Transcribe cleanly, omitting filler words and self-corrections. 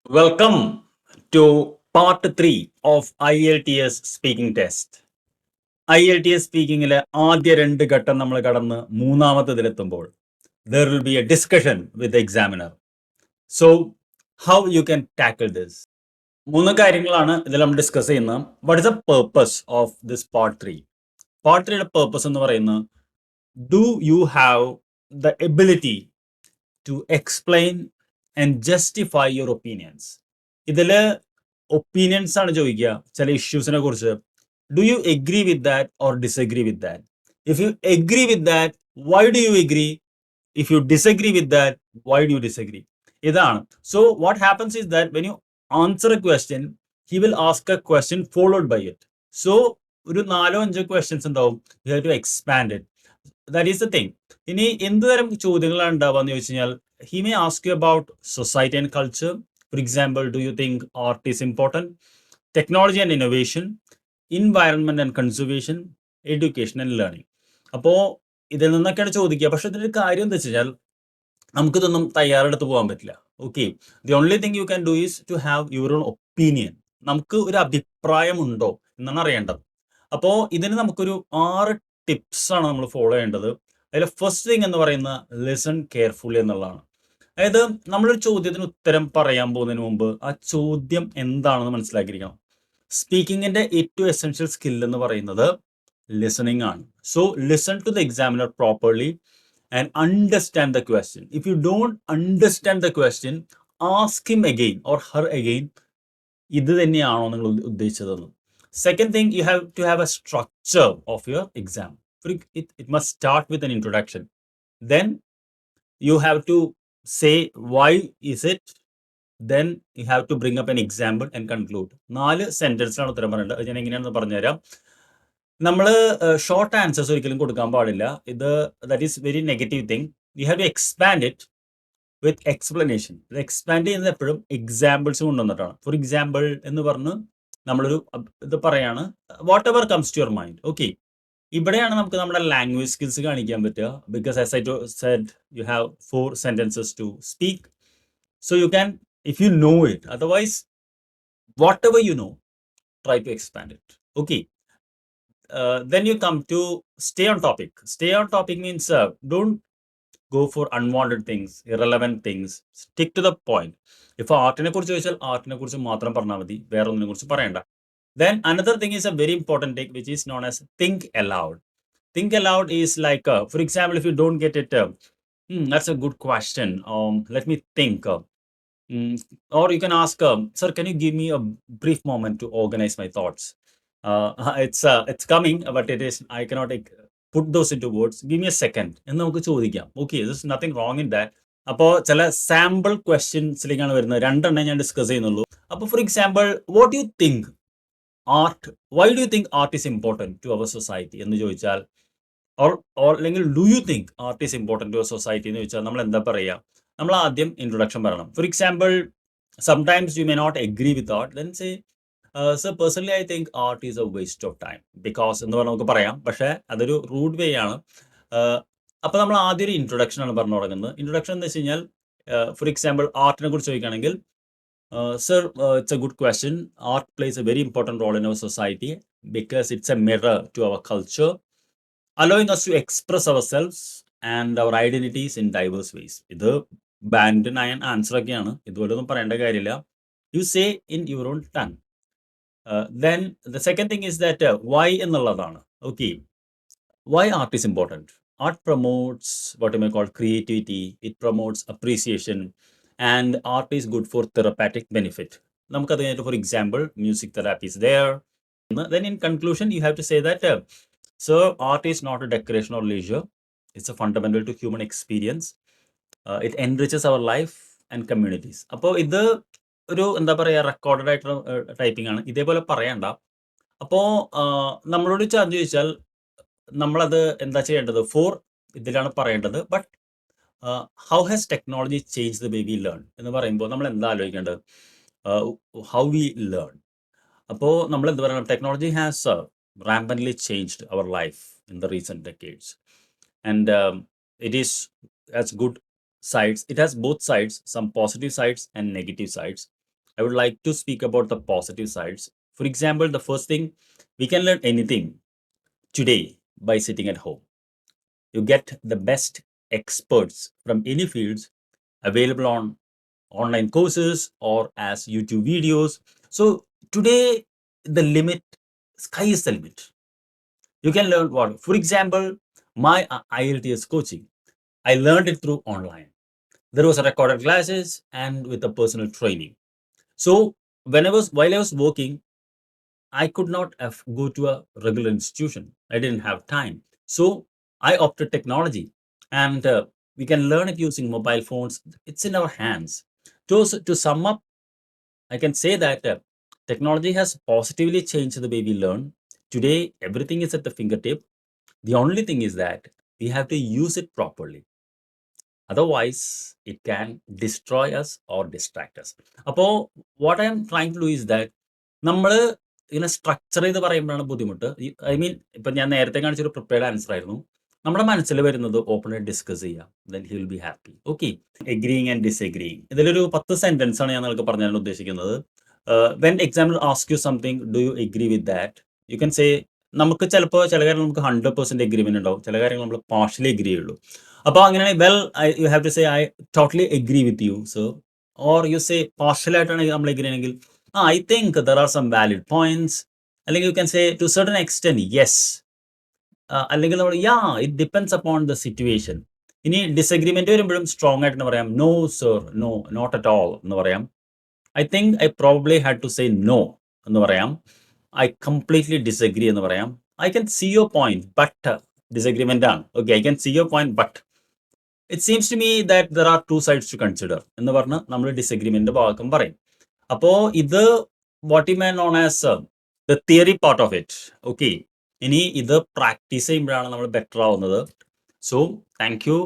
Welcome to part 3 of IELTS speaking test. IELTS സ്പീക്കിംഗിലെ ആദ്യ രണ്ട് ഘട്ടം നമ്മൾ കടന്ന് മൂന്നാമത്തതിലെത്തുമ്പോൾ there will be a discussion with the examiner. So, how you can tackle this? മൂന്ന് കാര്യങ്ങളാണ് ഇതിൽ നമ്മൾ ഡിസ്കസ് ചെയ്യുന്നത്. What is the purpose of this part 3? Part 3യുടെ പേർപ്പസ് എന്ന് പറയുന്നത് do you have the ability to explain and justify your opinions. ഇതിൽ opinions ആണ് ചോദിക്കുക ചില ഇഷ്യൂസിനെ കുറിച്ച്. Do you agree with that or disagree with that? If you agree with that, why do you agree? If you disagree with that, why do you disagree? ഇതാണ്. So what happens is that when you answer a question, he will ask a question followed by it. So ഒരു 4-5 questions ഉണ്ടാവും. You have to expand it. That is the thing. ഇനി എന്ത് തരം ചോദ്യങ്ങളാണ് ഉണ്ടാവുക എന്ന് ചോദിച്ചു കഴിഞ്ഞാൽ, he may ask you about society and culture. For example, do you think art is important? Technology and innovation, environment and conservation, education and learning. അപ്പോൾ ഇതിൽ നിന്നൊക്കെയാണ് ചോദിക്കുക. പക്ഷെ ഇതിൻ്റെ കാര്യം എന്താ വെച്ച് കഴിഞ്ഞാൽ നമുക്കിതൊന്നും തയ്യാറെടുത്ത് പോകാൻ പറ്റില്ല. Okay, the only thing you can do is to have your own opinion. നമുക്ക് ഒരു അഭിപ്രായമുണ്ടോ എന്നാണ് അറിയേണ്ടത്. അപ്പോൾ ഇതിന് നമുക്കൊരു 6 ടിപ്സ് ആണ് നമ്മൾ ഫോളോ ചെയ്യേണ്ടത്. അതിൽ ഫസ്റ്റ് തിങ് എന്ന് പറയുന്നത് ലിസൺ കെയർഫുള്ളി എന്നുള്ളതാണ്. അതായത് നമ്മളൊരു ചോദ്യത്തിന് ഉത്തരം പറയാൻ പോകുന്നതിന് മുമ്പ് ആ ചോദ്യം എന്താണെന്ന് മനസ്സിലാക്കിയിരിക്കണം. സ്പീക്കിങ്ങിന്റെ ഏറ്റവും എസെൻഷ്യൽ സ്കിൽ എന്ന് പറയുന്നത് ലിസണിങ് ആണ്. So listen to the examiner properly and understand the question. If you don't understand the question, ask him again or her again, ഇത് തന്നെയാണോ നിങ്ങൾ ഉദ്ദേശിച്ചതെന്ന്. Second thing, you have to have a structure of your exam. It must start with an introduction. Then you have to say why is it. Then you have to bring up an example and conclude. 4 സെന്റൻസിലാണ് ഉത്തരം പറയേണ്ടത്. അത് ഞാൻ എങ്ങനെയാണെന്ന് പറഞ്ഞുതരാം. നമ്മൾ short answers ഒരിക്കലും കൊടുക്കാൻ പാടില്ല. ഇത് that is very negative thing. You have to expand it with explanation. ഇത് എക്സ്പാൻഡ് ചെയ്യുന്നത് എപ്പോഴും എക്സാമ്പിൾസ് കൊണ്ടുവന്നിട്ടാണ്. ഫോർ എക്സാമ്പിൾ എന്ന് പറഞ്ഞ് നമ്മളൊരു ഇത് പറയാണ്, whatever comes to your mind. Okay, ഇവിടെയാണ് നമുക്ക് നമ്മുടെ ലാംഗ്വേജ് സ്കിൽസ് കാണിക്കാൻ പറ്റുക. Because as I said, you have 4 sentences to speak. So you can, if you know it, otherwise whatever you know, try to expand it. Okay. Then you come to stay on topic. Stay on topic means don't go for unwanted things, irrelevant things. Stick to the point. If ആർട്ടിനെ കുറിച്ച് ചോദിച്ചാൽ ആർട്ടിനെ കുറിച്ച് മാത്രം പറഞ്ഞാൽ മതി, വേറെ ഒന്നിനെ കുറിച്ച് പറയണ്ട. Then another thing is a very important thing which is known as think aloud. Think aloud is like, for example, if you don't get it, that's a good question. Let me think. Or you can ask, sir, can you give me a brief moment to organize my thoughts? It's coming, but it is, I cannot put those into words. Give me a second. എന്ന് നമുക്ക് ചോദിക്കാം. Okay, there's nothing wrong in that. അപ്പോൾ ചില sample ക്വസ്റ്റ്യൻസിലേക്കാണ് വരുന്നത്. 2 എണ്ണം ഞാൻ discuss ചെയ്യുന്നുള്ളൂ. അപ്പോൾ for example, what you think art, why do you think art is important to our society എന്ന് ചോദിച്ചാൽ, ഓർ അല്ലെങ്കിൽ do you think art is important to our society എന്ന് ചോദിച്ചാൽ നമ്മൾ എന്താ പറയുക? നമ്മൾ ആദ്യം ഇൻട്രൊഡക്ഷൻ പറയണം. For example, sometimes you may not agree with art, then say, sir personally I think art is a waste of time because എന്ന് പറഞ്ഞാൽ നമുക്ക് പറയാം. പക്ഷേ അതൊരു റൂഡ് വേ ആണ്. അപ്പോൾ നമ്മൾ ആദ്യം ഒരു ഇൻട്രൊഡക്ഷൻ ആണ് പറഞ്ഞു തുടങ്ങുന്നത്. ഇൻട്രൊഡക്ഷൻ എന്ന് വെച്ച് കഴിഞ്ഞാൽ, ഫോർ എക്സാമ്പിൾ ആർട്ടിനെ കുറിച്ച് ചോദിക്കുകയാണെങ്കിൽ, sir, it's a good question. Art plays a very important role in our society because it's a mirror to our culture, allowing us to express ourselves and our identities in diverse ways. ഇത് band 9 answer ഒക്കെയാണ്, ഇതുപോലൊന്നും പറയേണ്ട കാര്യമില്ല. You say in your own tongue. Then the second thing is that why എന്നുള്ളതാണ്. Okay, why art is important? Art promotes what you may call creativity. It promotes appreciation, and art is good for therapeutic benefit. നമുക്കത് കഴിഞ്ഞിട്ട്, for example, music therapy is there. Then in conclusion, you have to say that, so art is not a decoration or leisure. It's a fundamental to human experience. It enriches our life and communities. അപ്പോൾ ഇത് ഒരു എന്താ പറയുക, recorded ആയിട്ടുള്ള typing ആണ്. ഇതേപോലെ പറയണ്ട. അപ്പോൾ നമ്മളോട് ചോദിച്ചാൽ നമ്മളത് എന്താ ചെയ്യേണ്ടത്? 4 ഇതിലാണ് പറയേണ്ടത്. But how has technology change the way we learn എന്ന് പറയുമ്പോൾ നമ്മൾ എന്താ ആലോചിക്കേണ്ടത്? How we learn. അപ്പോൾ നമ്മൾ എന്ത് പറയണം? Technology has rampantly changed our life in the recent decades, and it has good sides. It has both sides, some positive sides and negative sides. I would like to speak about the positive sides. For example, the first thing, we can learn anything today by sitting at home. You get the best experts from any fields available on online courses or as YouTube videos. So today, the limit, sky is the limit. You can learn what? For example, my IELTS coaching, I learned it through online. There was a recorded classes and with a personal training. So while I was working, I could not go to a regular institution. I didn't have time. So I opted technology, and we can learn it using mobile phones. It's in our hands. To sum up, I can say that technology has positively changed the way we learn. Today, everything is at the fingertip. The only thing is that we have to use it properly. Otherwise, it can destroy us or distract us. അപ്പോൾ what I am trying to do is that നമ്മൾ ഇങ്ങനെ structure ചെയ്ത് പറയുമ്പോഴാണ് ബുദ്ധിമുട്ട്. I mean ഇപ്പം ഞാൻ നേരത്തെ കാണിച്ചൊരു prepared answer ആയിരുന്നു. നമ്മുടെ മനസ്സിൽ വരുന്നത് ഓപ്പണായിട്ട് ഡിസ്കസ് ചെയ്യാം. Then he will be happy. Okay, agreeing and disagreeing. ഇതിലൊരു 10 സെന്റൻസ് ആണ് ഞാൻ നിങ്ങൾക്ക് പറഞ്ഞു തരാൻ ഉദ്ദേശിക്കുന്നത്. When examiner ask you something, do you agree with that? You can say, നമുക്ക് ചിലപ്പോൾ ചില കാര്യങ്ങൾ നമുക്ക് 100% എഗ്രിമെന്റ് ഉണ്ടാവും, ചില കാര്യങ്ങൾ നമ്മൾ പാർഷ്യലി എഗ്രി ചെയ്യുള്ളൂ. അപ്പോൾ അങ്ങനെയാണെങ്കിൽ you have to say I totally agree with you sir, or you say partial ആയിട്ടാണ് നമ്മൾ എഗ്രി ആണെങ്കിൽ I think there are some valid points, അല്ലെങ്കിൽ you can say to certain extent yes, അല്ലെങ്കിൽ നമ്മൾ it depends upon the situation. ഇനി disagreement വരുമ്പോഴും strong ആയിട്ട് പറയാം, no sir, no, not at all എന്ന് പറയാം. I think I probably had to say no എന്ന് പറയാം. ഐ കംപ്ലീറ്റ്ലി ഡിസഗ്രി എന്ന് പറയാം. I can see your point but, disagreement ആണ്, okay, I can see your point but it seems to me that there are two sides to consider എന്ന് പറഞ്ഞ് നമ്മൾ disagreement ഭാഗം പറയും. അപ്പോൾ ഇത് what you may known as the theory part of it. Okay, ഇനി ഇത് പ്രാക്ടീസ് ചെയ്യുമ്പോഴാണ് നമ്മൾ ബെറ്റർ ആവുന്നത്. So thank U.